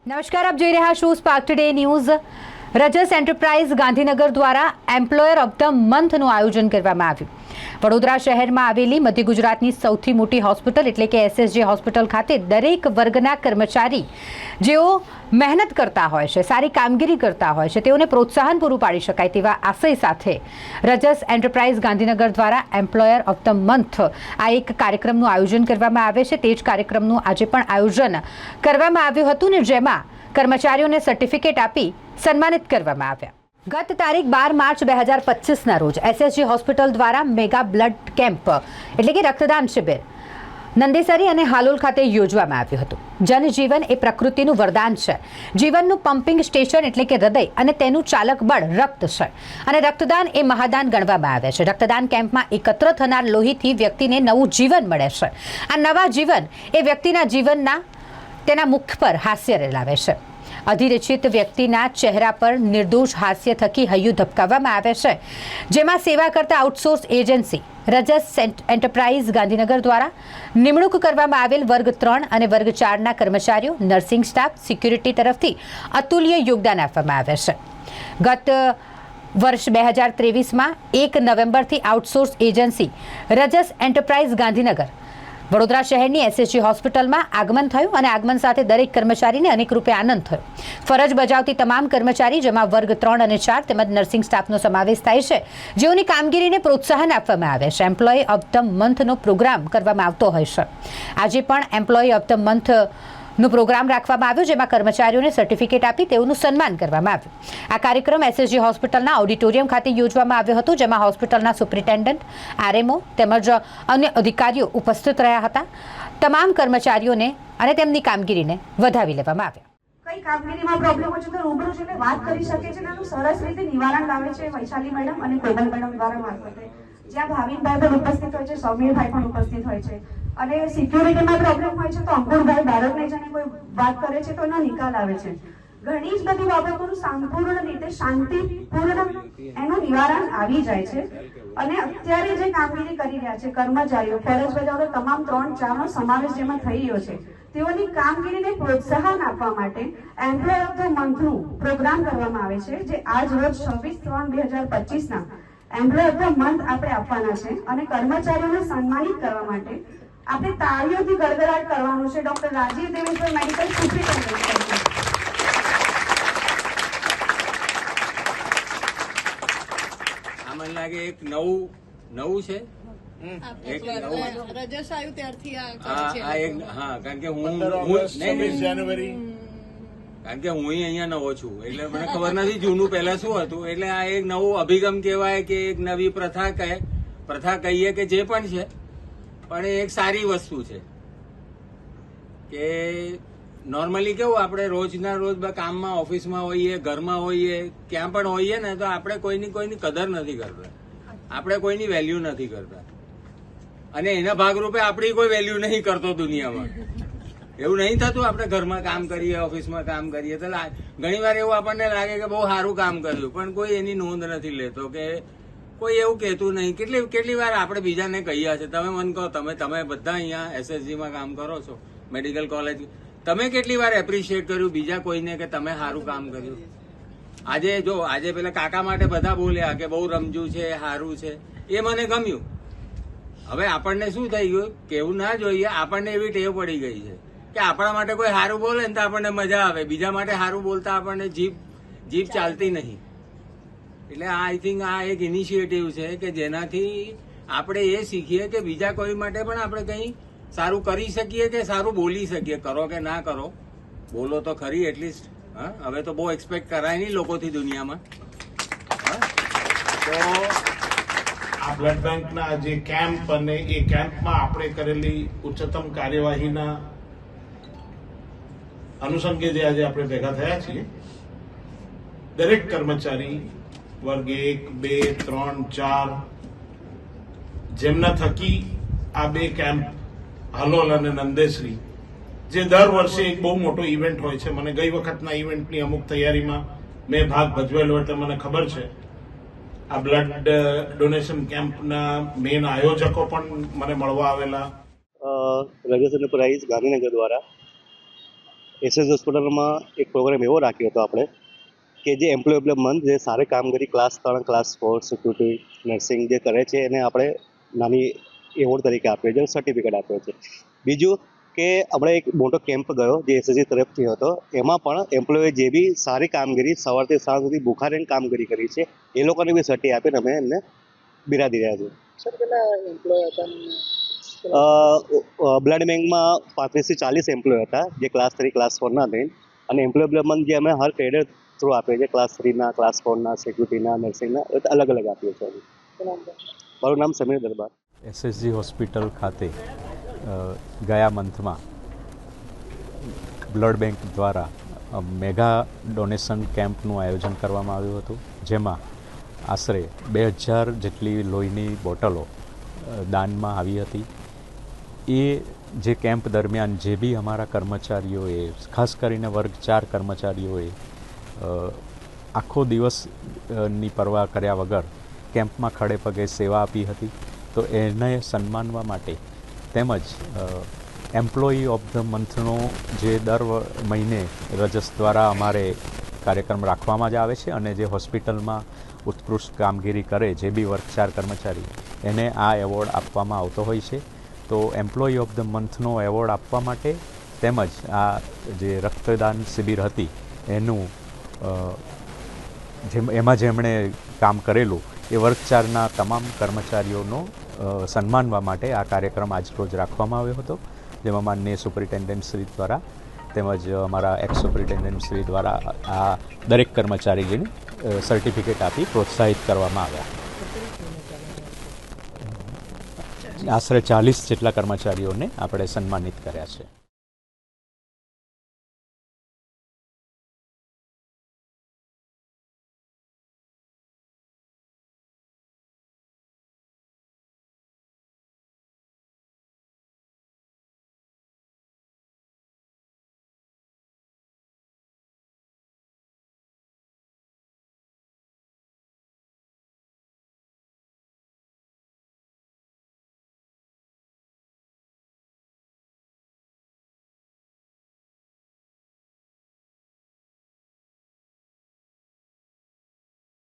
નમસ્કાર, આપ જોઈ રહ્યા છો spark today news. Raj's enterprise Gandhinagar દ્વારા એમ્પ્લોયર ઓફ ધ મંથનું આયોજન કરવામાં આવ્યું। વડોદરા શહેરમાં આવેલી મધ્ય ગુજરાતની સૌથી મોટી હોસ્પિટલ એટલે કે એસએસજી હોસ્પિટલ ખાતે દરેક વર્ગના કર્મચારી જેઓ મહેનત કરતા હોય છે, સારી કામગીરી કરતા હોય છે, તેઓને પ્રોત્સાહન પૂરું પાડી શકાય તેવા આશય સાથે રજસ એન્ટરપ્રાઇઝ ગાંધીનગર દ્વારા એમ્પ્લોયર ઓફ ધ મંથ આ એક કાર્યક્રમનું આયોજન કરવામાં આવે છે। તે જ કાર્યક્રમનું આજે પણ આયોજન કરવામાં આવ્યું હતું ને જેમાં કર્મચારીઓને સર્ટિફિકેટ આપી સન્માનિત કરવામાં આવ્યા। ગત તારીખ 12 માર્ચ 2025ના રોજ એસએસજી હોસ્પિટલ દ્વારા મેગા બ્લડ કેમ્પ એટલે કે રક્તદાન શિબિર નંદેસરી અને હાલોલ ખાતે યોજવામાં આવ્યું હતું। જનજીવન એ પ્રકૃતિનું વરદાન છે। જીવનનું પમ્પિંગ સ્ટેશન એટલે કે હૃદય અને તેનું ચાલક બળ રક્ત છે અને રક્તદાન એ મહાદાન ગણવામાં આવે છે। રક્તદાન કેમ્પમાં એકત્ર થનાર લોહીથી વ્યક્તિને નવું જીવન મળે છે। આ નવા જીવન એ વ્યક્તિના જીવનના તેના મુખ પર હાસ્ય રેલાવે છે। અધિરચિત વ્યક્તિના ચહેરા પર નિર્દોષ હાસ્ય થકી હૈયું ધબકાવવામાં આવે છે, જેમાં સેવા કરતા outsource agency Raj's enterprise Gandhinagar દ્વારા નિમણૂક કરવામાં આવેલ વર્ગ 3 અને વર્ગ 4ના કર્મચારીઓ, નર્સિંગ સ્ટાફ, સિક્યુરિટી તરફથી અતુલ્ય યોગદાન આપવામાં આવે છે। ગત વર્ષ 2023માં 1 નવેમ્બરથી outsource agency Raj's enterprise Gandhinagar Vadodara શહેરની એસએસજી હોસ્પિટલમાં આગમન થયું અને આગમન સાથે દરેક કર્મચારીને અનેક રૂપે આનંદ થયો। ફરજ બજાવતી તમામ કર્મચારી જેમાં વર્ગ 3 અને 4 તેમજ નર્સિંગ સ્ટાફનો સમાવેશ થાય છે, જેઓની કામગીરીને પ્રોત્સાહન આપવામાં આવે છે। એમ્પ્લોય ઓફ ધ મંથનો પ્રોગ્રામ કરવામાં આવતો હોય છે। આજે પણ એમ્પ્લોય ઓફ ધ મંથનો પ્રોગ્રામ રાખવામાં આવ્યો, જેમાં કર્મચારીઓને સર્ટિફિકેટ આપી તેઓનું સન્માન કરવામાં આવ્યું। આ કાર્યક્રમ એસએસજી હોસ્પિટલના ઓડિટોરિયમ ખાતે યોજવામાં આવ્યો હતો, જેમાં હોસ્પિટલના સુપ્રિન્ટેન્ડન્ટ, આરએમઓ તેમજ અન્ય અધિકારીઓ ઉપસ્થિત રહ્યા હતા। તમામ કર્મચારીઓને અને તેમની કામગીરીને વધાવી લેવામાં આવ્યા। કઈ કામગીરીમાં પ્રોબ્લેમ હોય છે તો રૂબરૂ જઈને વાત કરી શકે છે અને આનું સરસ રીતે નિવારણ લાવે છે વૈશાલી મેડમ અને કોમલ મેડમ દ્વારા મારફતે, જ્યાં ભાવિનભાઈ પણ ઉપસ્થિત હોય છે, સૌમ્યભાઈ પણ ઉપસ્થિત હોય છે અને સિક્યુરિટીમાં પ્રોબ્લેમ હોય છે તો અંકુરભાઈ બાળકને જઈને કોઈ વાત કરે છે તો એનો નિકાલ આવે છે। ઘણી જ બધી બાબતોનું સંપૂર્ણ રીતે શાંતિપૂર્ણ એનું નિવારણ આવી જાય છે અને અત્યારે જે કામગીરી કરી રહ્યા છે કર્મચારીઓ, ફરજ બજાવતા તમામ 3-4 નો સમાવેશ જેમાં થઈ રહ્યો છે, તેઓની કામગીરીને પ્રોત્સાહન આપવા માટે એમ્પ્લોય ઓફ ધ મંથનું પ્રોગ્રામ કરવામાં આવે છે, જે આજ રોજ 26/3/2025ના એમ્પ્લોય ઓફ ધ મંથ આપણે આપવાના છે અને કર્મચારીઓને સન્માનિત કરવા માટે આપણે તાળીઓથી ગડગડાટ કરવાનું છે। Doctor Rajiv Deveshwar medical superintendent મને લાગે એક નવું છે, એક રજસ આવ્યું ત્યારથી આ કારણ કે હું અહીંયા નવો છું એટલે મને ખબર નથી જૂનું પહેલા શું હતું। એટલે આ એક નવો અભિગમ કહેવાય કે એક નવી પ્રથા કહીએ કે જે પણ છે, પણ એ એક સારી વસ્તુ છે કે નોર્મલી કેવું આપણે રોજના રોજ કામમાં, ઓફિસમાં હોઈએ, ઘરમાં હોઈએ, ક્યાં પણ હોઈએ ને તો આપણે કોઈની કદર નથી કરતા, આપણે કોઈની વેલ્યુ નથી કરતા અને એના ભાગરૂપે આપણી કોઈ વેલ્યુ નહીં કરતો દુનિયામાં। એવું નહીં થતું, આપણે ઘરમાં કામ કરીએ, ઓફિસમાં કામ કરીએ તો ઘણી વાર એવું આપણને લાગે કે બહુ સારું કામ કર્યું, પણ કોઈ એની નોંધ નથી લેતો કે કોઈ એવું કહેતું નહીં। કેટલી વાર આપણે બીજાને કહ્યા છે, તમે મને કહો, તમે બધા અહીંયા એસએસજીમાં કામ કરો છો, મેડિકલ કોલેજ, તમે કેટલી વાર એપ્રિશિએટ કર્યું બીજા કોઈને કે તમે સારું કામ કર્યું? આજે પેલા કાકા માટે બધા બોલ્યા કે બહુ રમજુ છે, સારું છે, એ મને ગમ્યું। હવે આપણને શું થઈ ગયું, કેવું ના જોઈએ, આપણને એવી ટેવ પડી ગઈ છે કે આપણા માટે કોઈ સારું બોલે ને તો આપણને મજા આવે, બીજા માટે સારું બોલતા આપણને જીભ ચાલતી નહીં। એટલે આઈ થિંક આ એક ઇનિશિયેટિવ છે કે જેનાથી આપણે એ શીખીએ કે બીજા કોઈ માટે પણ આપણે કંઈ સારું કરી શકીએ કે સારું બોલી શકીએ। કરો કે ના કરો, બોલો તો ખરી એટલીસ્ટ। હવે તો બહુ એક્સપેક્ટ કરાય નહીં લોકોથી દુનિયામાં। તો આ બ્લડ બેંકના જે કેમ્પ અને એ કેમ્પમાં આપણે કરેલી ઉચ્ચતમ કાર્યવાહીના અનુસંગે જે આજે આપણે ભેગા થયા છીએ, દરેક કર્મચારી વર્ગ 1, 2, 3, 4 જેમના થકી આ બે કેમ્પ હાલોલ અને નંદેસરી, જે દર વર્ષે એક બહુ મોટો ઇવેન્ટ હોય છે, મને ગઈ વખતના ઇવેન્ટની અમુક તૈયારીમાં મેં ભાગ ભજવેલો એટલે મને ખબર છે। આ બ્લડ ડોનેશન કેમ્પના મેઇન આયોજકો પણ મને મળવા આવેલા। રજસ એન્ટરપ્રાઇઝ ગાંધીનગર દ્વારા એસએસ હોસ્પિટલમાં એક પ્રોગ્રામ એવો રાખ્યો હતો આપણે કે જે એમ્પ્લોયેબલ મંથ જે સારી કામગીરી ક્લાસ 3 ક્લાસ 4 સિક્યુરિટી નર્સિંગ જે કરે છે એને આપણે નાની એવોર્ડ તરીકે આપ્યો છે, સર્ટિફિકેટ આપ્યો છે. બીજું કે આપણે એક મોટો કેમ્પ ગયો જે એસએસજી તરફથી હતો, એમાં પણ એમ્પ્લોયે જે બી સારી કામગીરી સવારથી સાંજ સુધી ભૂખા રહીને કામગીરી કરી છે એ લોકોને બી સર્ટી આપીને અમે એમને બિરાદી રહ્યા છીએ. સર કેટલા એમ્પ્લોય હતા? બ્લડ બેંકમાં 35 થી 40 એમ્પ્લોય હતા જે ક્લાસ 3 ક્લાસ 4 ના થઈને, અને એમ્પ્લોયેબલ મંથ જે અમે હર કેડર થ્રુ આપીએ છીએ ક્લાસ 3 ના ક્લાસ 4 ના સિક્યુરિટીના નર્સિંગના અલગ અલગ આપીએ છીએ. મારું નામ સમીર દરબાર. એસએસજી હોસ્પિટલ ખાતે ગયા મંથમાં બ્લડ બેંક દ્વારા મેગા ડોનેશન કેમ્પનું આયોજન કરવામાં આવ્યું હતું, જેમાં આશરે 2000 જેટલી લોહીની બોટલો દાનમાં આવી હતી. એ જે કેમ્પ દરમિયાન જે બી અમારા કર્મચારીઓએ, ખાસ કરીને વર્ગ 4 કર્મચારીઓએ આખો દિવસની પરવા કર્યા વગર કેમ્પમાં ખડે પગે સેવા આપી હતી, તો એને સન્માનવા માટે તેમજ એમ્પ્લોયી ઓફ ધ મંથનો જે દર મહિને રજસ દ્વારા અમારે કાર્યક્રમ રાખવામાં જ આવે છે, અને જે હોસ્પિટલમાં ઉત્કૃષ્ટ કામગીરી કરે જે બી વર્ગ 4 કર્મચારી એને આ એવોર્ડ આપવામાં આવતો હોય છે. તો એમ્પ્લોયી ઓફ ધ મંથનો એવોર્ડ આપવા માટે તેમજ આ જે રક્તદાન શિબિર હતી એનું એમાં જેમણે કામ કરેલું એ વર્ગ 4ના તમામ કર્મચારીઓનો સન્માનવા માટે આ કાર્યક્રમ આજરોજ રાખવામાં આવ્યો હતો, જેમાં માનનીય સુપરિન્ટેન્ડન્ટ શ્રી દ્વારા તેમજ અમારા એક્સ સુપરિન્ટેન્ડન્ટ શ્રી દ્વારા આ દરેક કર્મચારીને સર્ટિફિકેટ આપી પ્રોત્સાહિત કરવામાં આવ્યા. આશરે 40 જેટલા કર્મચારીઓને આપણે સન્માનિત કર્યા છે.